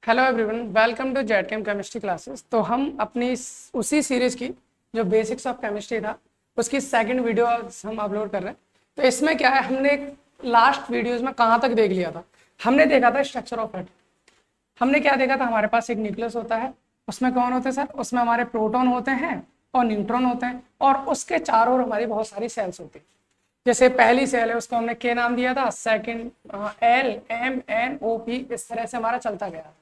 Hello everyone, welcome to ZChem chemistry classes. तो हम अपनी उसी सीरीज की जो बेसिक्स ऑफ केमिस्ट्री था उसकी सेकंड वीडियो हम अपलोड कर रहे हैं। तो इसमें क्या है, हमने लास्ट वीडियोस में कहाँ तक देख लिया था। हमने देखा था स्ट्रक्चर ऑफ एटम। हमने क्या देखा था, हमारे पास एक न्यूक्लियस होता है, उसमें कौन होते हैं सर, उसमें हमारे प्रोटॉन होते हैं और न्यूट्रॉन होते हैं, और उसके चारों ओर हमारी बहुत सारी सेल्स होती हैं। जैसे पहली सेल है उसको हमने के नाम दिया था, second L M N O P, इस तरह से हमारा चलता गया था।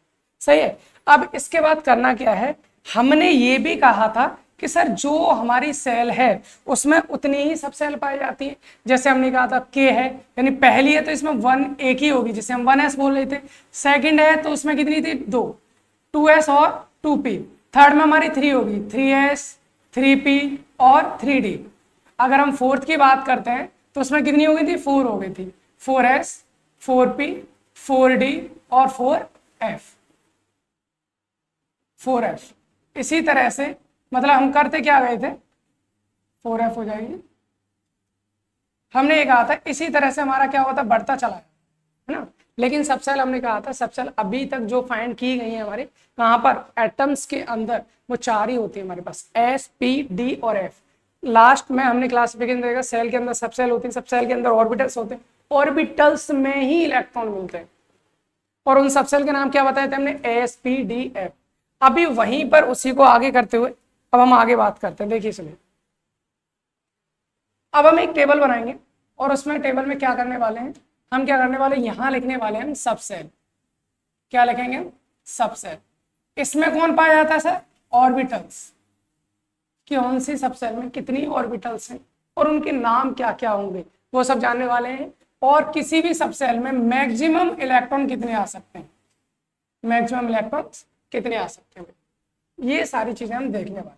सही है। अब इसके बाद करना क्या है, हमने ये भी कहा था कि सर जो हमारी सेल है उसमें उतनी ही सब सेल पाई जाती है। जैसे हमने कहा था के है, यानी पहली है तो इसमें 1 एक ही होगी, जिसे हम 1s बोल रहे थे। सेकंड है तो उसमें कितनी थी, 2, 2s और 2p। थर्ड में हमारी 3 होगी, 3s 3p और 3d। अगर हम फोर्थ की बात करते हैं तो उसमें कितनी हो गई थी, 4 हो गई थी, 4s 4p 4d और 4f 4f। इसी तरह से मतलब हम करते क्या गए थे, 4f हो जाएगी। हमने ये कहा था इसी तरह से हमारा क्या होता, बढ़ता चला है ना। लेकिन सब सेल हमने कहा था, सब सेल अभी तक जो फाइंड की गई है हमारे कहाँ पर, एटम्स के अंदर, वो 4 ही होती है हमारे पास, S P D और F। लास्ट में हमने क्लासिफिकेशन देखा, सेल के अंदर सब सेल होती है, सब सेल के अंदर ऑर्बिटल्स होते हैं, ऑर्बिटल्स में ही इलेक्ट्रॉन मिलते हैं। और उन सब सेल के नाम क्या बताए थे हमने, S P D F। अभी वहीं पर उसी को आगे करते हुए अब हम आगे बात करते हैं। देखिए सुनिए, अब हम एक टेबल बनाएंगे और उसमें टेबल में क्या करने वाले हैं, हम क्या करने वाले हैं, यहां लिखने वाले हैं सब सेल। क्या लिखेंगे, सब सेल। इसमें कौन पाया जाता है सर, ऑर्बिटल्स। कौन सी सब सेल में कितनी ऑर्बिटल्स हैं और उनके नाम क्या क्या होंगे वो सब जानने वाले हैं। और किसी भी सब सेल में मैक्सिमम इलेक्ट्रॉन कितने आ सकते हैं, मैक्सिमम इलेक्ट्रॉन कितने आ सकते हैं, ये सारी चीजें हम देखने वाले।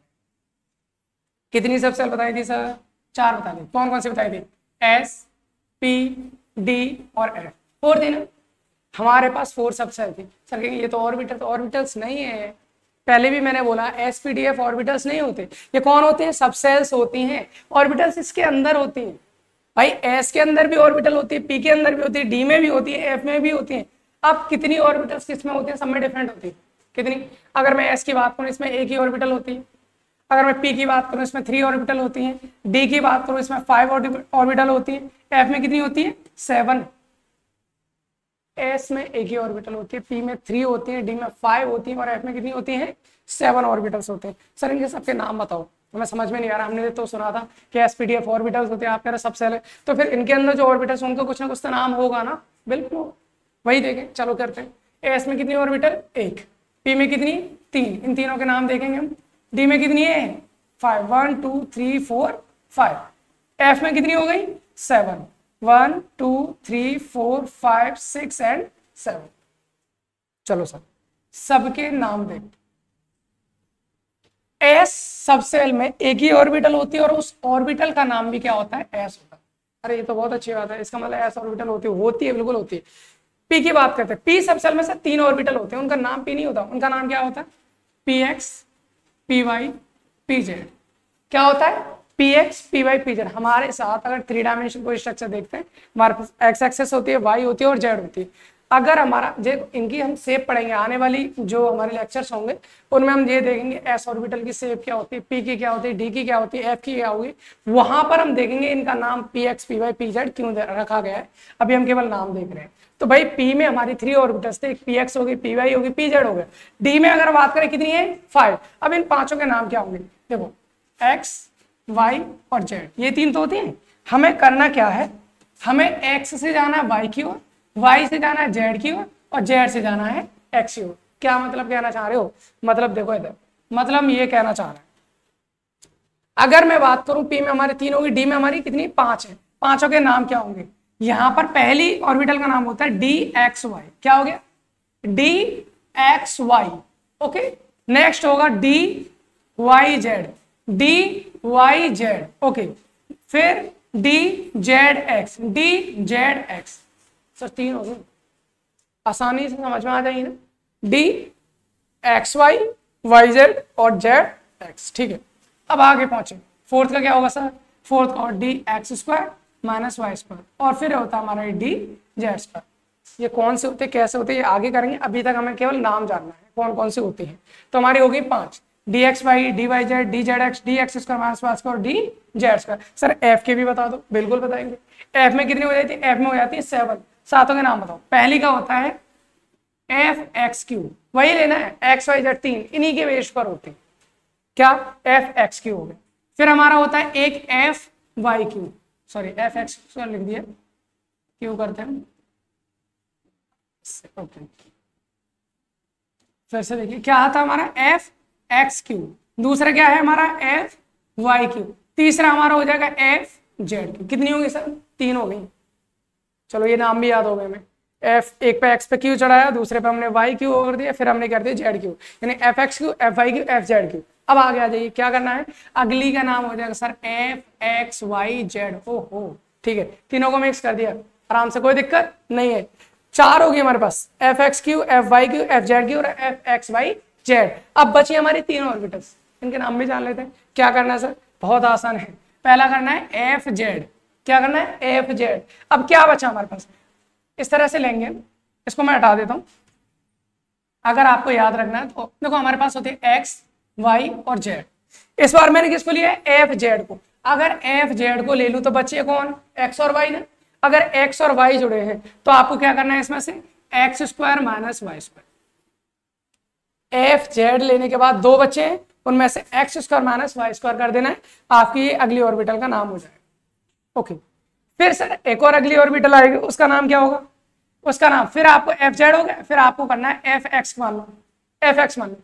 कितनी सब सेल बताई थी सर, 4 बता दी। कौन कौन सी बताई थी, S P D और F। 4 थी ना, हमारे पास 4 सब सेल थी। सर कहेंगे ये तो ऑर्बिटल्स नहीं है। पहले भी मैंने बोला S P D F orbitals नहीं होते, ये कौन होते हैं, सब सेल्स होती हैं। ऑर्बिटल्स इसके अंदर होती हैं भाई, S के अंदर भी ऑर्बिटल होती है, P के अंदर भी होती है, D में भी होती है, F में भी होती है। अब कितनी ऑर्बिटल्स किसमें होती है, सब में डिफरेंट होती है। कितनी, अगर मैं S की बात करूं इसमें एक ही ऑर्बिटल होती है। अगर मैं P की बात करूं इसमें 3 ऑर्बिटल होती हैं। D की बात करूं इसमें 5 ऑर्बिटल होती है। F में कितनी होती है, 7। S में एक ही ऑर्बिटल होती है, P में 3 होती है, D में 5 होती है और F में कितनी होती है, 7 ऑर्बिटल्स होते हैं। सर इनके सबके नाम बताओ, हमें समझ में नहीं आ रहा। हमने तो सुना था कि SPDF ऑर्बिटल्स होते हैं, आप कह रहे सब सेल है, तो फिर इनके अंदर जो ऑर्बिटल्स उनका कुछ ना कुछ तो नाम होगा ना। बिल्कुल वही देखें, चलो करते हैं। S में कितनी ऑर्बिटल, 1। P में कितनी, 3। इन तीनों के नाम देखेंगे हम। D में कितनी है, 5, 1 2 3 4 5। F में कितनी हो गई, 7, 1 2 3 4 5 6 एंड 7। चलो सर सबके नाम देख। S सब सेल में एक ही ऑर्बिटल होती है और उस ऑर्बिटल का नाम भी क्या होता है, S होता है। अरे ये तो बहुत अच्छी बात है, इसका मतलब S ऑर्बिटल होती है, बिल्कुल होती है। P की बात करते हैं, P सब सेल में से 3 ऑर्बिटल होते हैं, उनका नाम P नहीं होता, उनका नाम क्या होता है, PX PY PZ। क्या होता है, PX PY PZ। हमारे साथ अगर 3 डायमेंशन कोई स्ट्रक्चर देखते हैं, हमारे पास X एक्सेस होती है, Y होती है और Z होती है। अगर हमारा इनकी हम शेप पढ़ेंगे, आने वाली जो हमारे लेक्चर्स होंगे उनमें हम ये देखेंगे S ऑर्बिटल की शेप क्या होती है, P की क्या होती है, D की क्या होती है, F की क्या होगी। वहां पर हम देखेंगे इनका नाम PX PY PZ क्यों रखा गया है। अभी हम केवल नाम देख रहे हैं। तो भाई P में हमारी 3 ऑर्बिटल्स थे, एक PX होगी, PY होगी, PZ हो गया। D में अगर बात करें कितनी है, 5। अब इन पांचों के नाम क्या होंगे, देखो X Y और Z, ये 3 तो होती हैं। हमें करना क्या है, हमें X से जाना है Y की ओर, Y से जाना है Z की ओर और Z से जाना है X की ओर। क्या मतलब कहना चाह रहे हो, मतलब देखो इधर, मतलब ये कहना चाह रहा है, अगर मैं बात करूं P में हमारी 3 होगी, D में हमारी कितनी, 5 है। पांचों के नाम क्या होंगे, यहां पर पहली ऑर्बिटल का नाम होता है DXY। क्या हो गया, DXY। ओके, नेक्स्ट होगा DYZ, DYZ। ओके, फिर DZX, DZX। सर 3 हो गए, आसानी से समझ में आ जाएगी ना, DXY YZ और ZX। ठीक है, अब आगे पहुंचे, फोर्थ का क्या होगा सर, फोर्थ का DX² - Y² और फिर होता हमारा DZ²। ये कौन से होते हैं, कैसे होते हैं, ये आगे करेंगे, अभी तक हमें केवल नाम जानना है कौन कौन से होते हैं। तो हमारी हो गई 5, D X Y, D Y Z, D Z X, D X square minus Y square, D Z square. Sir F के भी बता दो, बिल्कुल बताएंगे। एफ में कितनी हो जाती है, एफ में हो जाती है 7। सातों के नाम बताओ। पहली का होता है एफ एक्स क्यू, वही लेना है, एक्स वाई जेड 3 इन्हीं के बेस पर होते हैं, क्या एफ एक्स क्यू हो गए। फिर हमारा होता है एक F Y Q, sorry F X लिख दिया, क्यू करते हैं, ओके। फिर से देखिए क्या आता है हमारा एफ एक्स क्यू, दूसरा क्या है हमारा एफ वाई क्यू, तीसरा हमारा हो जाएगा एफ जेड क्यू। कितनी होगी सर, 3 हो गई। चलो ये नाम भी याद हो गए हमें। एफ एक पे एक्स पे क्यू चढ़ाया, दूसरे पे हमने वाई क्यू कर दिया, फिर हमने कर दिया जेड क्यू, यानी F x Q, F Y Q, F Z Q. अब आगे आ जाइए, क्या करना है, अगली का नाम हो जाएगा sir F x Y Z. हो ठीक है, तीनों को मिक्स कर दिया आराम से, कोई दिक्कत नहीं है। 4 होगी हमारे पास, f x Q, F Y Q, F Z q और एफ एक्स वाई जेड। अब बची हमारी 3 ऑर्बिटल्स, इनके नाम भी जान लेते हैं। क्या करना है सर, बहुत आसान है, पहला करना है एफ जेड। क्या करना है, एफ जेड। अब क्या बचा हमारे पास, इस तरह से लेंगे, इसको मैं हटा देता हूं। अगर आपको याद रखना है तो देखो हमारे पास होते हैं एक्स वाई और जेड। इस बार मैंने किसको लिया है, एफ जेड को। अगर एफ जेड को ले लूं तो बचे कौन, एक्स और वाई ना। अगर एक्स और वाई जुड़े हैं तो आपको क्या करना है, इसमें से X square minus Y square. F Z लेने के बाद 2 बचे हैं, उनमें से X square minus Y square कर देना है, आपकी ये अगली ऑर्बिटल का नाम हो जाएगा। ओके, फिर सर एक और अगली ऑर्बिटल आएगी, उसका नाम क्या होगा, उसका नाम फिर आपको एफ जेड हो गया, फिर आपको करना है एफ एक्स मान लो, एफ एक्स मान लो,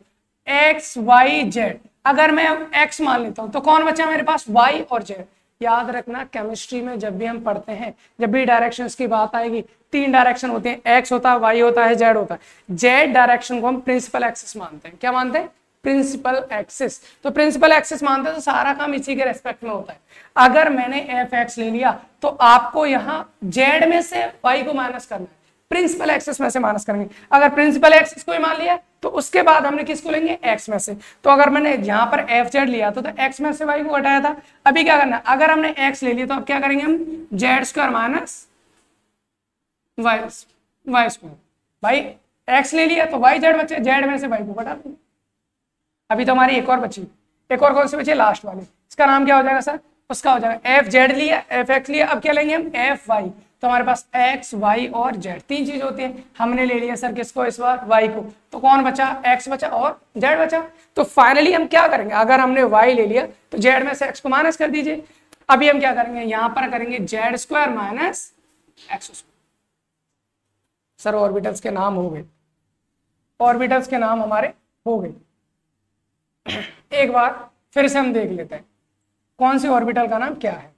एक्स वाई जेड। अगर मैं एक्स मान लेता हूं तो कौन बचा मेरे पास, वाई और जेड। याद रखना केमिस्ट्री में जब भी हम पढ़ते हैं, जब भी डायरेक्शंस की बात आएगी, 3 डायरेक्शन होते हैं, एक्स होता है, वाई होता है, जेड होता है। जेड डायरेक्शन को हम प्रिंसिपल एक्सिस मानते हैं। क्या मानते हैं, प्रिंसिपल एक्सिस। तो प्रिंसिपल एक्सिस मानते हैं तो सारा काम इसी के रेस्पेक्ट में होता है। अगर मैंने एफ एक्स ले लिया तो आपको यहाँ जेड में से वाई को माइनस करना है, प्रिंसिपल एक्सिस में से माइनस करेंगे। अगर प्रिंसिपल एक्सिस को ही मान लिया तो उसके बाद हमने किसको लेंगे, एक्स में से। तो अगर मैंने यहाँ पर एफ जेड लिया तो एक्स में से वाई को घटाया था। अभी क्या करना है, अगर हमने एक्स ले लिया तो अब क्या करेंगे हम, Z square minus Y square. भाई एक्स ले लिया तो वाई जेड बचे, जेड में से वाई को घटा देंगे। अभी तो हमारी एक और बची, एक और कौन सी बची, लास्ट वाली, इसका नाम क्या हो जाएगा सर, उसका हो जाएगा एफ जेड लिया, एफ एक्स लिया, अब क्या लेंगे हम, एफ वाई। तो हमारे पास एक्स वाई और जेड 3 चीज होती है, हमने ले लिया सर किसको इस बार, वाई को। तो कौन बचा, एक्स बचा और जेड बचा। तो फाइनली हम क्या करेंगे, अगर हमने वाई ले लिया तो जेड में से एक्स को माइनस कर दीजिए। अभी हम क्या करेंगे, यहां पर करेंगे Z square minus x square. Sir orbitals के नाम हो गए, ऑर्बिटल्स के नाम हमारे हो गए। एक बार फिर से हम देख लेते हैं कौन सी ऑर्बिटल का नाम क्या है।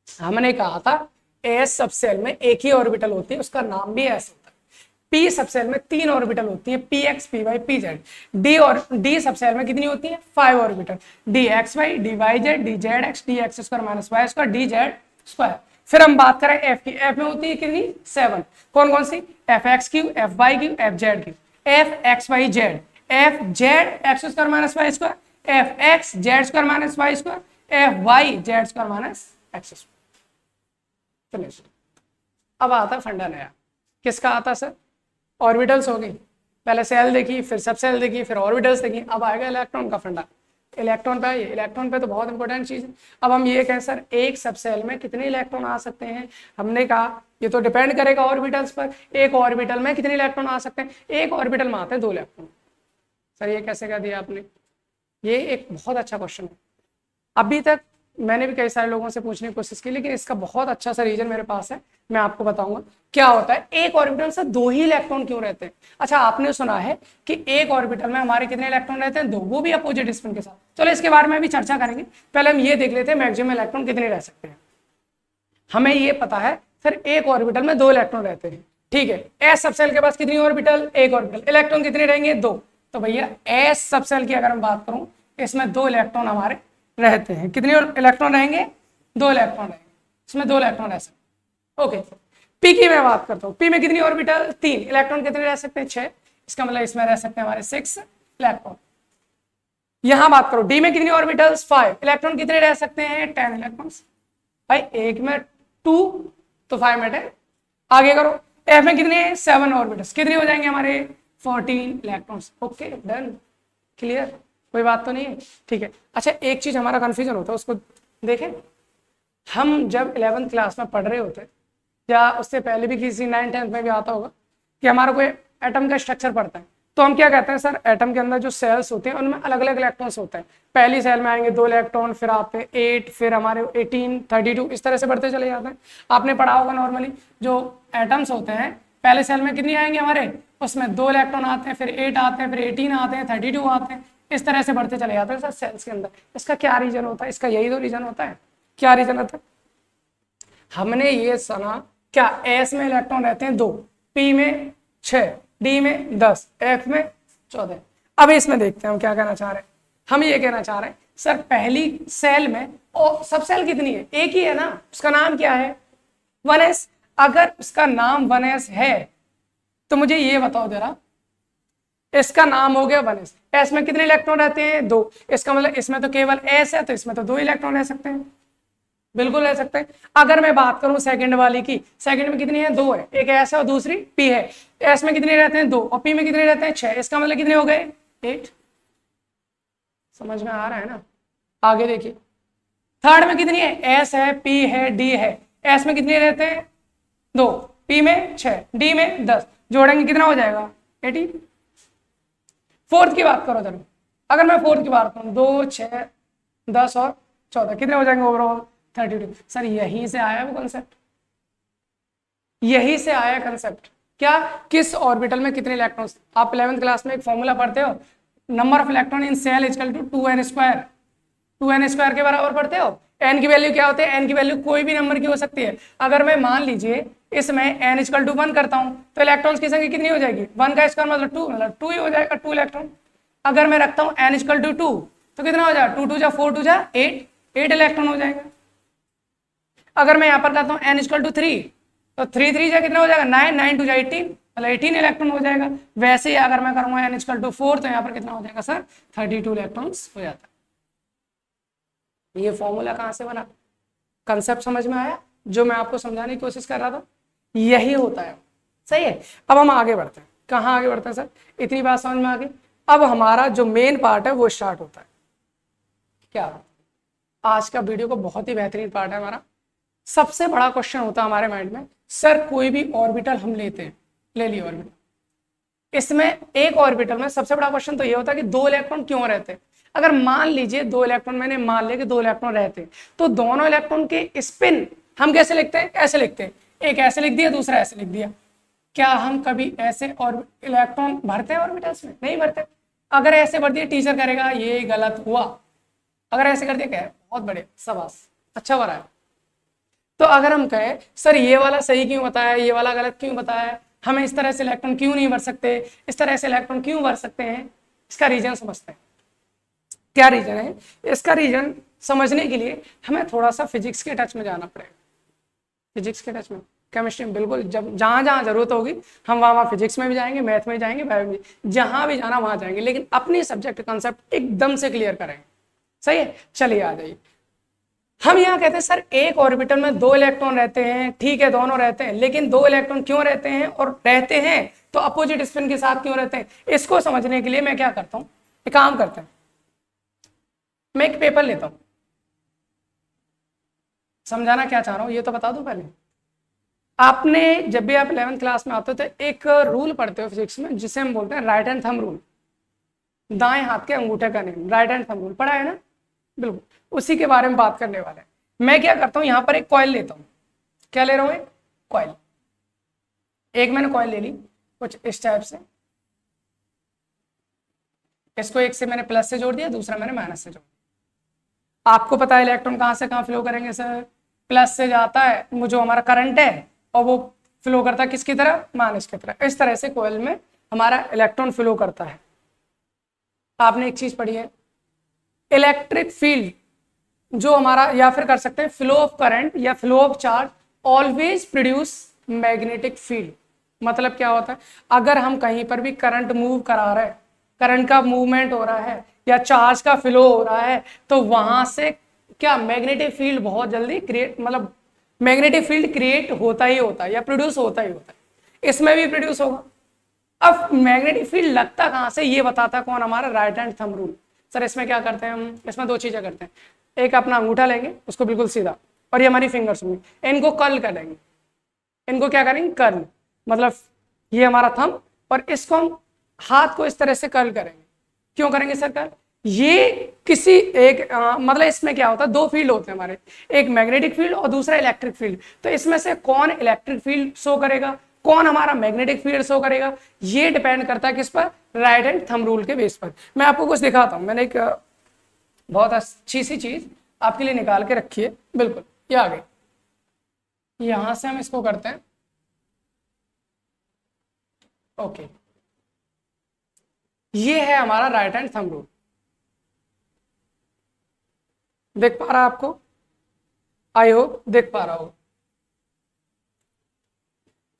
हमने कहा था एस सबसेल में एक ही ऑर्बिटल होती है, उसका नाम भी एस होता है। पी सबसेल में 3 ऑर्बिटल होती है, P X, P Y, P Z. D और डी सबसेल में कितनी होती है, 5 orbital, D X Y, D Y Z, D Z X, D X square minus Y square, D Z square. फिर हम बात करें एफ की, एफ में होती है कितनी, 7। कौन कौन सी, f x Q, F Y Q, F Z q, f x Y z, f z x square minus Y square, f x z square minus Y square, f y z square minus x square. Finish. अब आता फंडा नया, किसका आता sir, orbitals होगी। पहले cell देखी, फिर सब सेल देखी, फिर ऑर्बिटल्स देखी, अब आएगा इलेक्ट्रॉन का फंडा। इलेक्ट्रॉन पे आइए, इलेक्ट्रॉन पे तो बहुत इंपॉर्टेंट चीज है। अब हम ये कहें सर एक सब सेल में कितने इलेक्ट्रॉन आ सकते हैं, हमने कहा ये तो डिपेंड करेगा ऑर्बिटल्स पर। एक ऑर्बिटल में कितने इलेक्ट्रॉन आ सकते हैं, एक ऑर्बिटल में आते हैं 2 इलेक्ट्रॉन। सर ये कैसे कह दिया आपने, ये एक बहुत अच्छा क्वेश्चन है। अभी तक मैंने भी कई सारे लोगों से पूछने की कोशिश की, लेकिन इसका बहुत अच्छा सा रीजन मेरे पास है, मैं आपको बताऊंगा क्या होता है। एक ऑर्बिटल से 2 ही इलेक्ट्रॉन क्यों रहते हैं। अच्छा आपने सुना है कि एक ऑर्बिटल में हमारे कितने इलेक्ट्रॉन रहते हैं, 2, वो भी अपोजिट स्पिन के साथ। चलो इसके बारे में भी चर्चा करेंगे, पहले हम ये देख लेते हैं मैक्सिमम इलेक्ट्रॉन कितने रह सकते हैं। हमें ये पता है सर एक ऑर्बिटल में 2 इलेक्ट्रॉन रहते हैं, ठीक है। एस सबसेल के पास कितनी ऑर्बिटल, एक ऑर्बिटल, इलेक्ट्रॉन कितने रहेंगे, 2। तो भैया एस सबसेल की अगर हम बात करूं, इसमें 2 इलेक्ट्रॉन हमारे रहते हैं। कितने इलेक्ट्रॉन रहेंगे, 2 इलेक्ट्रॉन रहेंगे, इसमें 2 इलेक्ट्रॉन रह सकते हैं। ओके, पी की मैं बात करता हूँ, पी में कितनी ऑर्बिटल, 3, इलेक्ट्रॉन कितने रह सकते हैं, 6। इसका मतलब इसमें रह सकते हैं हमारे 6 इलेक्ट्रॉन। यहां बात करो डी में कितनी ऑर्बिटल्स, 5, इलेक्ट्रॉन कितने रह सकते हैं, 10 इलेक्ट्रॉन्स। भाई एक में 2 तो 5 में 10। आगे करो एफ में कितने हैं 7 ऑर्बिटल्स, कितने हो जाएंगे हमारे 14 इलेक्ट्रॉन्स। ओके डन, क्लियर, कोई बात तो नहीं है, ठीक है। अच्छा एक चीज हमारा कंफ्यूजन होता है, उसको देखें। हम जब 11th क्लास में पढ़ रहे होते या उससे पहले भी किसी 9th-10th में भी आता होगा कि हमारा कोई एटम का स्ट्रक्चर पढ़ता है, तो हम क्या कहते हैं सर, एटम के अंदर जो सेल्स होते हैं उनमें अलग अलग इलेक्ट्रॉन्स होते हैं। पहली सेल में आएंगे 2 इलेक्ट्रॉन, फिर आते हैं 8, फिर हमारे 18, 32, इस तरह से बढ़ते चले जाते हैं। आपने पढ़ा होगा नॉर्मली जो एटम्स होते हैं पहले सेल में कितनी आएंगे हमारे, उसमें 2 इलेक्ट्रॉन आते हैं, फिर 8 आते हैं, फिर 18 आते हैं, 32 आते हैं, इस तरह से बढ़ते चले जाते हैं सर सेल्स के अंदर। इसका क्या रीजन होता है, इसका यही तो रीजन होता है। क्या रीजन होता है, हमने ये सुना क्या एस में इलेक्ट्रॉन रहते हैं 2, पी में 6, डी में 10, एफ में 14। अब इसमें देखते हैं हम क्या कहना चाह रहे हैं। हम ये कहना चाह रहे हैं सर पहली सेल में और सब सेल कितनी है, एक ही है ना, उसका नाम क्या है 1s। अगर उसका नाम 1s है तो मुझे ये बताओ जरा, इसका नाम हो गया 1s, एस में कितने इलेक्ट्रॉन रहते हैं 2, इसका मतलब इसमें तो केवल एस है, तो इसमें तो 2 इलेक्ट्रॉन रह सकते हैं, बिल्कुल रह सकते हैं। अगर मैं बात करूं सेकंड वाली की, सेकंड में कितनी है 2 है, एक एस है और दूसरी पी है। एस में कितने रहते हैं 2 और पी में कितने रहते हैं 6, इसका मतलब कितने हो गए 8। समझ में आ रहा है ना, आगे देखिए। थर्ड में कितनी है, एस है, पी है, डी है। एस में कितने रहते हैं 2, पी में 6, डी में 10, जोड़ेंगे कितना हो जाएगा 18। फोर्थ की बात करो जरा, अगर मैं फोर्थ की बात करूं 2, 6, 10 और 14 कितने हो जाएंगे ओवरऑल 32। सर यहीं से आया वो कंसेप्ट, यहीं से आया कंसेप्ट। क्या, किस ऑर्बिटल में कितने इलेक्ट्रॉन्स। आप 11th क्लास में एक फॉर्मूला पढ़ते हो, number of electron in shell equal to 2n²। 2n² के बराबर पढ़ते हो। n की वैल्यू क्या होती है, n की वैल्यू कोई भी नंबर की हो सकती है। अगर मैं मान लीजिए इसमें n इक्वल टू 1 करता हूं तो इलेक्ट्रॉन्स की संख्या कितनी हो जाएगी, 1 का स्क्वायर मतलब 2, मतलब 2 ही हो जाएगा 2 इलेक्ट्रॉन। अगर मैं रखता हूं n इक्वल टू 2 तो कितना हो जाएगा 2 2 जा 4 2 जा 8 इलेक्ट्रॉन हो जाएगा। अगर मैं यहाँ पर करता हूँ n इक्वल टू 3 तो 3 3 जा कितना हो जाएगा 9 9 2 जा 18, मतलब 18 इलेक्ट्रॉन हो जाएगा। वैसे ही अगर मैं करूंगा n इक्वल टू 4 तो यहाँ पर कितना हो जाएगा सर 32 इलेक्ट्रॉन्स हो जाता है। ये फॉर्मूला कहाँ से बना, कंसेप्ट समझ में आया जो मैं आपको समझाने की कोशिश कर रहा था, यही होता है। सही है, अब हम आगे बढ़ते हैं। कहाँ आगे बढ़ते हैं सर, इतनी बात समझ में आ गई। अब हमारा जो मेन पार्ट है वो स्टार्ट होता है। क्या, आज का वीडियो को बहुत ही बेहतरीन पार्ट है हमारा। सबसे बड़ा क्वेश्चन होता है हमारे माइंड में, सर कोई भी ऑर्बिटल हम लेते हैं, ले लिए ऑर्बिटल, इसमें एक ऑर्बिटल में सबसे बड़ा क्वेश्चन तो ये होता है कि 2 इलेक्ट्रॉन क्यों रहते हैं। अगर मान लीजिए 2 इलेक्ट्रॉन, मैंने मान लिया कि 2 इलेक्ट्रॉन रहते हैं, तो दोनों इलेक्ट्रॉन के स्पिन हम कैसे लिखते हैं, ऐसे लिखते हैं, एक ऐसे लिख दिया दूसरा ऐसे लिख दिया। क्या हम कभी ऐसे और इलेक्ट्रॉन भरते हैं ऑर्बिटल्स में, नहीं भरते। अगर ऐसे भर दिया टीचर करेगा ये गलत हुआ, अगर ऐसे कर दिया क्या है बहुत बढ़िया, शाबाश, अच्छा भरा है। तो अगर हम कहें सर ये वाला सही क्यों बताया, ये वाला गलत क्यों बताया, हमें इस तरह से इलेक्ट्रॉन क्यों नहीं भर सकते, इस तरह से इलेक्ट्रॉन क्यों भर सकते हैं, इसका रीजन समझते हैं। क्या रीजन है, इसका रीजन समझने के लिए हमें थोड़ा सा फिजिक्स के टच में जाना पड़ेगा। फिजिक्स के टच में, केमिस्ट्री में, बिल्कुल जब जहाँ जहाँ जरूरत होगी हम वहाँ फिजिक्स में भी जाएंगे, मैथ में जाएंगे, बायो में, जहाँ भी जाना वहाँ जाएंगे, लेकिन अपनी सब्जेक्ट कॉन्सेप्ट एकदम से क्लियर करेंगे। सही है, चलिए आ जाइए। हम यहाँ कहते हैं सर एक ऑर्बिटल में 2 इलेक्ट्रॉन रहते हैं, ठीक है दोनों रहते हैं, लेकिन 2 इलेक्ट्रॉन क्यों रहते हैं और रहते हैं तो अपोजिट स्पिन के साथ क्यों रहते हैं, इसको समझने के लिए मैं क्या करता हूँ, एक काम करते हैं, मैं एक पेपर लेता हूँ। समझाना क्या चाह रहा हूँ ये तो बता दूं पहले। आपने जब भी आप 11th क्लास में आते हो तो एक रूल पढ़ते हो फिजिक्स में जिसे हम बोलते हैं राइट हैंड थंब रूल, दाएं हाथ के अंगूठे का नियम, राइट हैंड थंब रूल पढ़ा है ना, बिल्कुल उसी के बारे में बात करने वाले हैं। मैं क्या करता हूं, यहां पर एक कॉइल लेता हूं। क्या ले रहा हूं, एक कॉइल। एक मैंने कॉइल ले ली कुछ इस टाइप से, इसको एक से मैंने प्लस से जोड़ दिया, दूसरा मैंने माइनस से जोड़ दिया। आपको पता है इलेक्ट्रॉन कहां से कहां फ्लो करेंगे सर, प्लस से जाता है वो जो हमारा करंट है और वो फ्लो करता है किसकी तरह, माइनस की तरह। इस तरह से कॉइल में हमारा इलेक्ट्रॉन फ्लो करता है। आपने एक चीज पढ़ी है, इलेक्ट्रिक फील्ड जो हमारा, या फिर कर सकते हैं फ्लो ऑफ करंट या flow of charge always produce magnetic field. मतलब क्या होता है, अगर हम कहीं पर भी करंट मूव करा रहे हैं, करंट का मूवमेंट हो रहा है या चार्ज का फ्लो हो रहा है, तो वहां से क्या मैग्नेटिक फील्ड बहुत जल्दी क्रिएट, मतलब मैग्नेटिक फील्ड क्रिएट होता ही होता है या प्रोड्यूस होता ही होता है। इसमें भी प्रोड्यूस होगा। अब मैग्नेटिक फील्ड लगता कहाँ से, ये बताता कौन, हमारा right hand thumb rule. Sir इसमें क्या करते हैं हम, इसमें दो चीजें करते हैं, एक अपना अंगूठा लेंगे उसको बिल्कुल सीधा, और ये हमारी फिंगर्स होंगी, इनको कर्ल करेंगे, इनको क्या करेंगे, कर्ल, मतलब ये हमारा थंब, और इसको हम हाथ को इस तरह से कर्ल करेंगे। क्यों करेंगे सर कर्ल, ये किसी एक मतलब इसमें क्या होता है, दो फील्ड होते हैं हमारे, एक मैग्नेटिक फील्ड और दूसरा इलेक्ट्रिक फील्ड। तो इसमें से कौन इलेक्ट्रिक फील्ड शो करेगा, कौन हमारा मैग्नेटिक फील्ड शो करेगा, ये डिपेंड करता है किस पर, राइट हैंड थंब रूल के बेस पर। मैं आपको कुछ दिखाता हूं, मैंने एक बहुत अच्छी सी चीज आपके लिए निकाल के रखी है, बिल्कुल ये आ गई, यहां से हम इसको करते हैं, ओके, ये है हमारा राइट हैंड थंब रूल, देख पा रहा है आपको, आई होप देख पा रहा हो।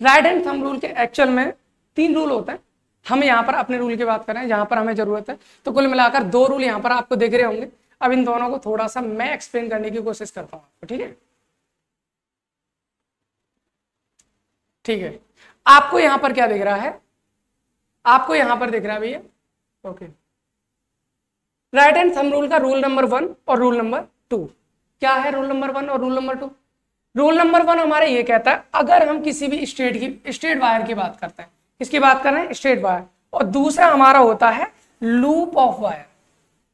राइट हैंड थंब रूल के एक्चुअल में 3 रूल होते हैं, हम यहाँ पर अपने रूल की बात कर रहे हैं जहां पर हमें जरूरत है, तो कुल मिलाकर 2 रूल यहाँ पर आपको दिख रहे होंगे। अब इन दोनों को थोड़ा सा मैं एक्सप्लेन करने की कोशिश करता हूँ आपको, ठीक है, ठीक है। आपको यहाँ पर क्या दिख रहा है, आपको यहाँ पर दिख रहा है भैया, okay, right hand thumb rule का रूल नंबर 1 और रूल नंबर 2। क्या है रूल नंबर 1 और रूल नंबर 2? रूल नंबर 1 हमारा ये कहता है, अगर हम किसी भी स्ट्रेट वायर की बात करते हैं, किसकी बात कर रहे हैं, स्ट्रेट वायर, और दूसरा हमारा होता है loop of wire.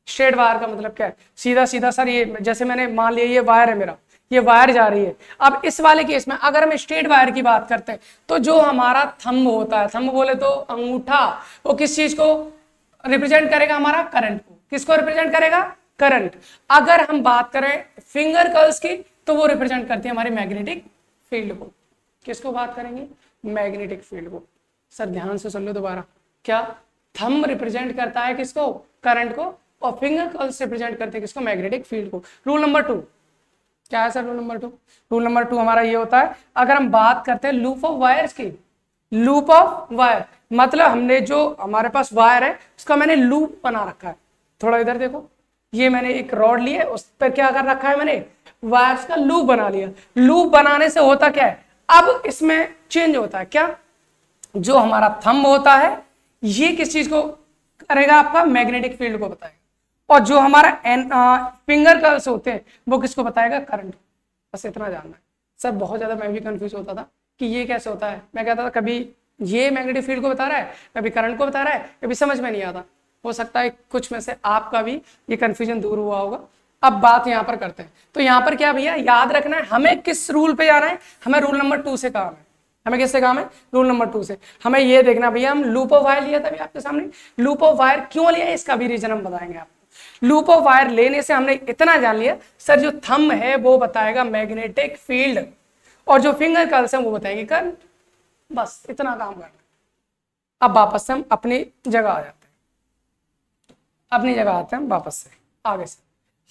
Straight wire का मतलब क्या है, सीधा सीधा सर, ये जैसे मैंने मान लिया ये वायर है मेरा, ये वायर जा रही है। अब इस वाले केस में अगर हम स्ट्रेट वायर की बात करते हैं, तो जो हमारा थंब होता है, थंब बोले तो अंगूठा, वो किस चीज को रिप्रेजेंट करेगा, हमारा करंट को। किसको रिप्रेजेंट करेगा, करंट। अगर हम बात करें फिंगर कर्ल्स की, तो वो रिप्रेजेंट करती है हमारी मैग्नेटिक फील्ड को। किसको बात करेंगे, मैग्नेटिक फील्ड को। सर ध्यान से सुन लो दोबारा, क्या थंब रिप्रेजेंट करता है किसको, करंट को, और फिंगर कर्ल्स रिप्रेजेंट करते हैं किसको, मैग्नेटिक फील्ड को। रूल नंबर 2 क्या है sir, rule number 2? Rule number 2 हमारा ये होता है, अगर हम बात करते हैं लूप ऑफ वायर्स की, लूप ऑफ वायर मतलब हमने जो हमारे पास वायर है उसका मैंने लूप बना रखा है। थोड़ा इधर देखो, ये मैंने एक रॉड लिए, उस पर क्या कर रखा है मैंने, वायर्स का लूप बना लिया। लूप बनाने से होता क्या है, अब इसमें चेंज होता है, क्या, जो हमारा थंब होता है ये किस चीज को करेगा, आपका मैग्नेटिक फील्ड को बताएगा, और जो हमारा फिंगर कर्ल्स होते हैं वो किसको बताएगा, करंट। बस इतना जानना है सर। बहुत ज्यादा मैं भी कंफ्यूज होता था कि ये कैसे होता है, मैं कहता था कभी ये मैग्नेटिक फील्ड को बता रहा है, कभी करंट को बता रहा है, कभी समझ में नहीं आता। हो सकता है कुछ में से आपका भी ये कंफ्यूजन दूर हुआ होगा। अब बात यहाँ पर करते हैं, तो यहाँ पर क्या भैया याद रखना है, हमें किस रूल पे जाना है, हमें रूल नंबर 2 से काम है। हमें किससे काम है, रूल नंबर 2 से। हमें ये देखना भैया, हम लूप ऑफ वायर लिया था अभी आपके सामने, लूप ऑफ वायर क्यों लिया इसका भी रीजन हम बताएंगे आपको। लूप ऑफ वायर लेने से हमने इतना जान लिया सर, जो थंब है वो बताएगा मैग्नेटिक फील्ड, और जो फिंगर कर्ल्स है वो बताएंगे करंट। बस इतना काम करना। अब वापस से हम अपनी जगह आ जाते हैं, अपनी जगह आते हैं वापस से आगे से।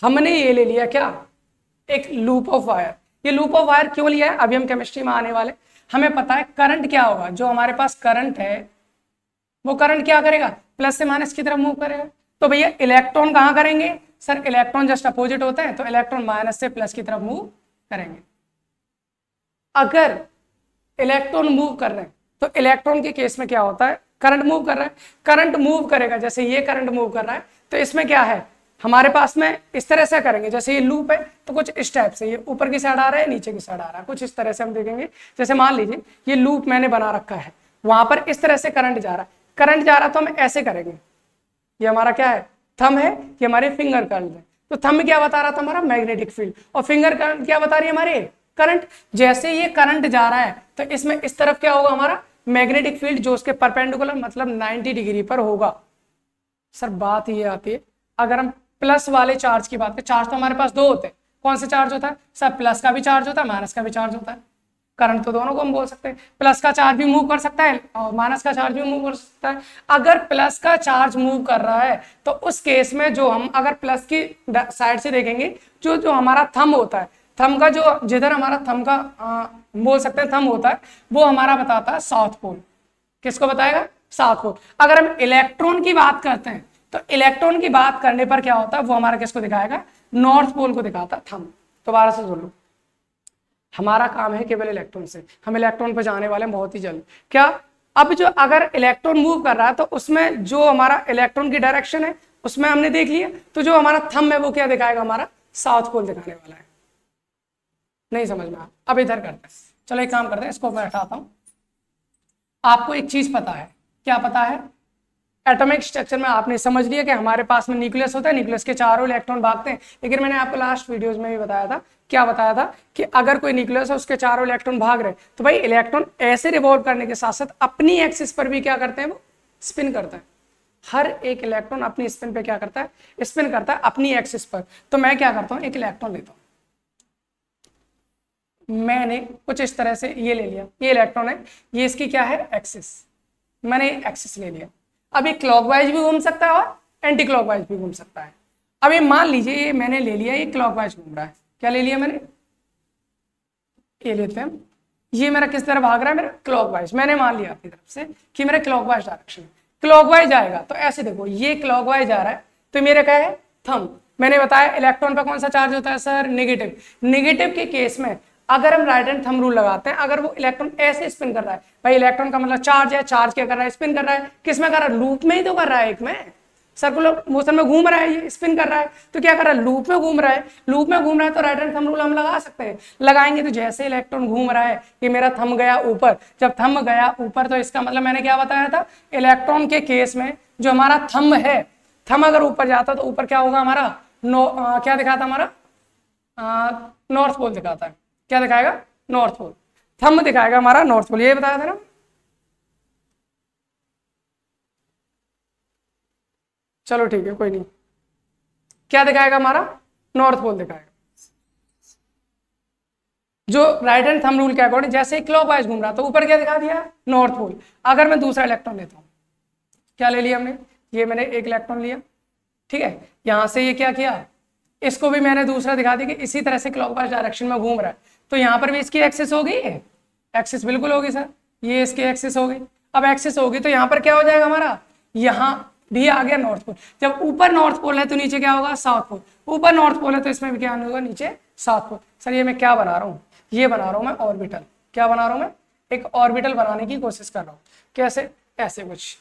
हमने ये ले लिया क्या, एक लूप ऑफ वायर। ये लूप ऑफ वायर क्यों लिया है, अभी हम केमिस्ट्री में आने वाले। हमें पता है करंट क्या होगा, जो हमारे पास करंट है वो करंट क्या करेगा, प्लस से माइनस की तरफ मूव करेगा। तो भैया इलेक्ट्रॉन कहाँ करेंगे सर, इलेक्ट्रॉन जस्ट अपोजिट होते हैं, तो इलेक्ट्रॉन माइनस से प्लस की तरफ मूव करेंगे। अगर इलेक्ट्रॉन मूव कर रहे हैं तो इलेक्ट्रॉन के केस में क्या होता है, करंट मूव कर रहा है, करंट मूव करेगा, जैसे ये करंट मूव कर रहा है, तो इसमें क्या है हमारे पास में, इस तरह से करेंगे, जैसे ये लूप है तो कुछ इस टाइप से, ये ऊपर की साइड आ रहा है, नीचे की साइड आ रहा है, कुछ इस तरह से हम देखेंगे। जैसे मान लीजिए ये लूप मैंने बना रखा है, वहां पर इस तरह से करंट जा रहा है, करंट जा रहा है तो हम ऐसे करेंगे। ये हमारा क्या है, थंब है, ये हमारे फिंगर कर्ल है। तो थंब क्या बता रहा था, हमारा मैग्नेटिक फील्ड, और फिंगर कर्ल क्या बता रही है, हमारे करंट। जैसे ये करंट जा रहा है तो इसमें इस तरफ क्या होगा, हमारा मैग्नेटिक फील्ड, जो उसके परपेंडिकुलर मतलब 90 डिग्री पर होगा। सर बात ये आती है, अगर हम प्लस वाले चार्ज की बात करें, चार्ज तो हमारे पास 2 होते हैं, कौन से चार्ज होता है सर, प्लस का भी चार्ज होता है, माइनस का भी चार्ज होता है। करंट तो दोनों को हम बोल सकते हैं, प्लस का चार्ज भी मूव कर सकता है और माइनस का चार्ज भी मूव कर सकता है। अगर प्लस का चार्ज मूव कर रहा है तो उस केस में जो हम अगर प्लस की साइड से देखेंगे, जो हमारा थंब होता है, थंब का जो जिधर हमारा थंब का बोल सकते हैं थंब होता है, वो हमारा बताता है साउथ पोल। किसको बताएगा, साउथ पोल। अगर हम इलेक्ट्रॉन की बात करते हैं तो इलेक्ट्रॉन की बात करने पर क्या होता है, वो हमारा किसको दिखाएगा, नॉर्थ पोल को दिखाता है थंब। दोबारा से सुन लो, हमारा काम है केवल इलेक्ट्रॉन से, हम इलेक्ट्रॉन पे जाने वाले हैं बहुत ही जल्द। क्या अब जो अगर इलेक्ट्रॉन मूव कर रहा है तो उसमें जो हमारा इलेक्ट्रॉन की डायरेक्शन है उसमें हमने देख लिया, तो जो हमारा थंब है वो क्या दिखाएगा, हमारा साउथ पोल दिखाने वाला है। नहीं समझ में आया? अब इधर करते हैं, चलो एक काम करते हैं, इसको मैं हटाता हूं। आपको एक चीज पता है, क्या पता है? एटॉमिक स्ट्रक्चर में आपने समझ लिया कि हमारे पास में न्यूक्लियस होता है, न्यूक्लियस के चारों इलेक्ट्रॉन भागते हैं। लेकिन मैंने आपको लास्ट वीडियोस में भी बताया था, क्या बताया था कि अगर कोई न्यूक्लियस है उसके चारों इलेक्ट्रॉन भाग रहे तो भाई इलेक्ट्रॉन ऐसे रिवॉल्व करने के साथ साथ अपनी एक्सिस पर भी क्या करते हैं, वो स्पिन करता है। हर एक इलेक्ट्रॉन अपनी स्पिन पे क्या करता है, स्पिन करता है अपनी एक्सिस पर। तो मैं क्या करता हूं, एक इलेक्ट्रॉन लेता हूं, मैंने कुछ इस तरह से ये ले लिया, ये इलेक्ट्रॉन है, ये इसकी क्या है, एक्सिस, मैंने एक्सिस ले लिया। अब ये क्लॉकवाइज भी घूम सकता है और एंटी क्लॉकवाइज भी घूम सकता है। अब ये मान लीजिए ये मैंने ले लिया, ये क्लॉकवाइज घूम रहा है, क्या ले लिया मैंने, ये लेते हैं, ये मेरा किस तरह भाग रहा है, मेरा क्लॉकवाइज, मैंने मान लिया अपनी तरफ से कि मेरा क्लॉकवाइज डायरेक्शन है, क्लॉकवाइज आएगा। तो ऐसे देखो ये क्लॉकवाइज आ रहा है तो मेरा क्या है, थंब। मैंने बताया इलेक्ट्रॉन पर कौन सा चार्ज होता है सर, नेगेटिव। नेगेटिव के केस में अगर हम राइट हैंड थंब रूल लगाते हैं, अगर वो इलेक्ट्रॉन ऐसे स्पिन कर रहा है, भाई इलेक्ट्रॉन का मतलब चार्ज है, चार्ज क्या कर रहा है, स्पिन कर रहा है, किस में कर रहा है, लूप में ही तो कर रहा है, एक में सर्कुलर मोशन में घूम रहा है, ये स्पिन कर रहा है, तो क्या कर रहा है, लूप में घूम रहा है, लूप में घूम रहा है, तो राइट हैंड थंब रूल हम लगा सकते हैं, लगाएंगे। तो जैसे इलेक्ट्रॉन घूम रहा है, ये मेरा थंब गया ऊपर, जब थंब गया ऊपर तो इसका मतलब मैंने क्या बताया था, इलेक्ट्रॉन के केस में जो हमारा थंब है, थंब अगर ऊपर जाता तो ऊपर क्या होगा हमारा, क्या दिखाता हमारा, नॉर्थ पोल दिखाता है, क्या दिखाएगा, नॉर्थ पोल, थंब दिखाएगा हमारा नॉर्थ पोल, ये बताया था ना। चलो ठीक है, कोई नहीं, क्या दिखाएगा हमारा, नॉर्थ पोल दिखाएगा। जो राइट हैंड थंब रूल के अकॉर्डिंग जैसे क्लॉकवाइज घूम रहा तो ऊपर क्या दिखा दिया, नॉर्थ पोल। अगर मैं दूसरा इलेक्ट्रॉन लेता हूं, क्या ले लिया हमने, ये मैंने एक इलेक्ट्रॉन लिया, ठीक है, यहां से ये क्या किया, इसको भी मैंने दूसरा दिखा दिया कि इसी तरह से क्लॉकवाइज डायरेक्शन में घूम रहा है, तो यहाँ पर भी इसकी एक्सिस होगी, एक्सिस बिल्कुल होगी सर, ये इसकी एक्सिस होगी। अब एक्सिस होगी तो यहाँ पर क्या हो जाएगा हमारा, यहाँ भी आ गया नॉर्थ पोल। जब ऊपर नॉर्थ पोल है तो नीचे क्या होगा, साउथ पोल, ऊपर नॉर्थ पोल है तो इसमें भी क्या होगा, नीचे साउथ पोल। सर ये मैं क्या बना रहा हूँ, ये बना रहा हूँ मैं ऑर्बिटल, क्या बना रहा हूँ मैं, एक ऑर्बिटल बनाने की कोशिश कर रहा हूँ। कैसे, ऐसे कुछ,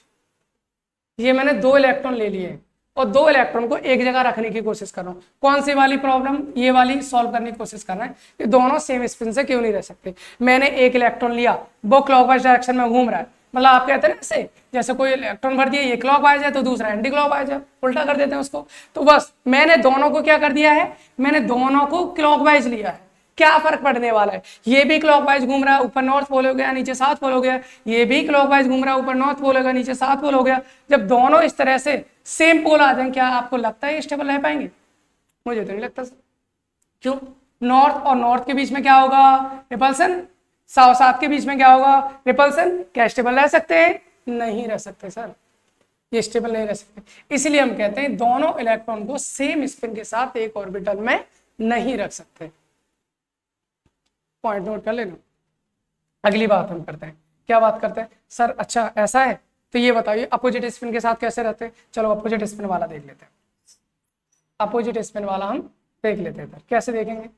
ये मैंने 2 इलेक्ट्रॉन ले लिए और 2 इलेक्ट्रॉन को एक जगह रखने की कोशिश कर रहा हूँ। कौन सी वाली प्रॉब्लम, ये वाली सॉल्व करने की कोशिश कर रहा है कि दोनों सेम स्पिन से क्यों नहीं रह सकते। मैंने एक इलेक्ट्रॉन लिया, वो क्लॉकवाइज डायरेक्शन में घूम रहा है, मतलब आप कहते हैं ना ऐसे, जैसे कोई इलेक्ट्रॉन भर दिया, ये क्लॉकवाइज है तो दूसरा एंटी क्लॉकवाइज है, उल्टा कर देते हैं उसको। तो बस मैंने दोनों को क्या कर दिया है, मैंने दोनों को क्लॉकवाइज लिया है। क्या फर्क पड़ने वाला है, ये भी क्लॉकवाइज घूम रहा है, ऊपर नॉर्थ पोल हो गया, नीचे साउथ पोल हो गया, ये भी क्लॉकवाइज घूम रहा है, ऊपर नॉर्थ पोल हो गया, नीचे साउथ पोल हो गया। जब दोनों इस तरह से सेम पोल आ जाए, क्या आपको लगता है स्टेबल रह पाएंगे? मुझे तो नहीं लगता सर। क्यों, नॉर्थ और नॉर्थ के बीच में क्या होगा, रिपल्सन, साउथ साउथ के बीच में क्या होगा, रिपल्सन। क्या स्टेबल रह सकते हैं? नहीं रह सकते सर, ये स्टेबल नहीं रह सकते। इसलिए हम कहते हैं दोनों इलेक्ट्रॉन को सेम स्पिन के साथ एक ऑर्बिटल में नहीं रख सकते। पॉइंट नोट कर लेना। अगली बात हम करते हैं, क्या बात करते हैं सर, अच्छा ऐसा है तो ये बताइए अपोजिट स्पिन के साथ कैसे रहते हैं। चलो अपोजिट स्पिन वाला देख लेते हैं, अपोजिट स्पिन वाला हम देख लेते हैं। कैसे देखेंगे,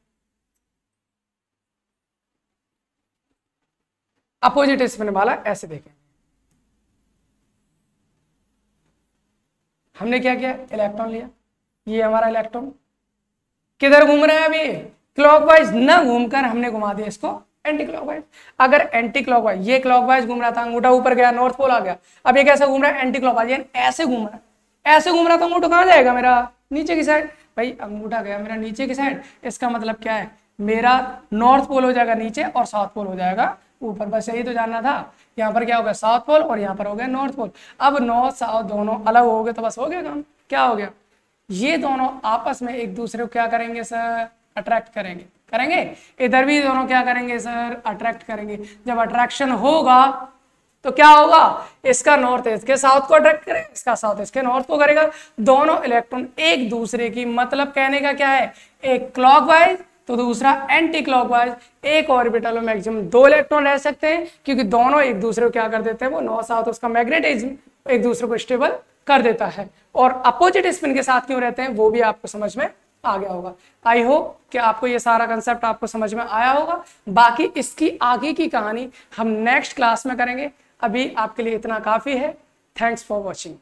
अपोजिट स्पिन वाला ऐसे देखेंगे। हमने क्या किया, इलेक्ट्रॉन लिया, ये हमारा इलेक्ट्रॉन किधर घूम रहा है अभी, क्लॉकवाइज न घूमकर हमने घुमा दिया इसको एंटी क्लॉकवाइज। अगर एंटी क्लॉकवाइज, ये क्लॉकवाइज घूम रहा था, अंगूठा ऊपर गया, नॉर्थ पोल आ गया। अब ये कैसे घूम रहा है, एंटी क्लॉकवाइज, यानी ऐसे घूम रहा है, ऐसे घूम रहा तो अंगूठा कहाँ जाएगा मेरा, नीचे की साइड। भाई अंगूठा गया मेरा नीचे की साइड, इसका मतलब क्या है, मेरा नॉर्थ पोल हो जाएगा नीचे और साउथ पोल हो जाएगा ऊपर। बस यही तो जानना था। यहाँ पर क्या होगा, साउथ पोल, और यहाँ पर हो गया नॉर्थ पोल। अब नॉर्थ साउथ दोनों अलग हो गए तो बस हो गया काम। क्या हो गया, ये दोनों आपस में एक दूसरे को क्या करेंगे सर, अट्रैक्ट करेंगे। करेंगे, इधर भी दोनों क्या करेंगे सर, अट्रैक्ट करेंगे। जब अट्रैक्शन होगा तो क्या होगा, इसका नॉर्थ इसके साउथ को अट्रैक्ट करेगा, इसका साउथ इसके नॉर्थ को करेगा। दोनों इलेक्ट्रॉन एक दूसरे की, मतलब कहने का क्या है, एक क्लॉकवाइज तो दूसरा एंटी क्लॉकवाइज, एक ऑर्बिटल में मैक्सिमम 2 इलेक्ट्रॉन रह सकते हैं, क्योंकि दोनों एक दूसरे को क्या कर देते हैं, वो नॉर्थ साउथ उसका मैग्नेटिज्म एक दूसरे को स्टेबल कर देता है। और अपोजिट स्पिन के साथ क्यों रहते हैं वो भी आपको समझ में आ गया होगा। आई होप कि आपको ये सारा कंसेप्ट आपको समझ में आया होगा। बाकी इसकी आगे की कहानी हम नेक्स्ट क्लास में करेंगे। अभी आपके लिए इतना काफ़ी है। Thanks for watching.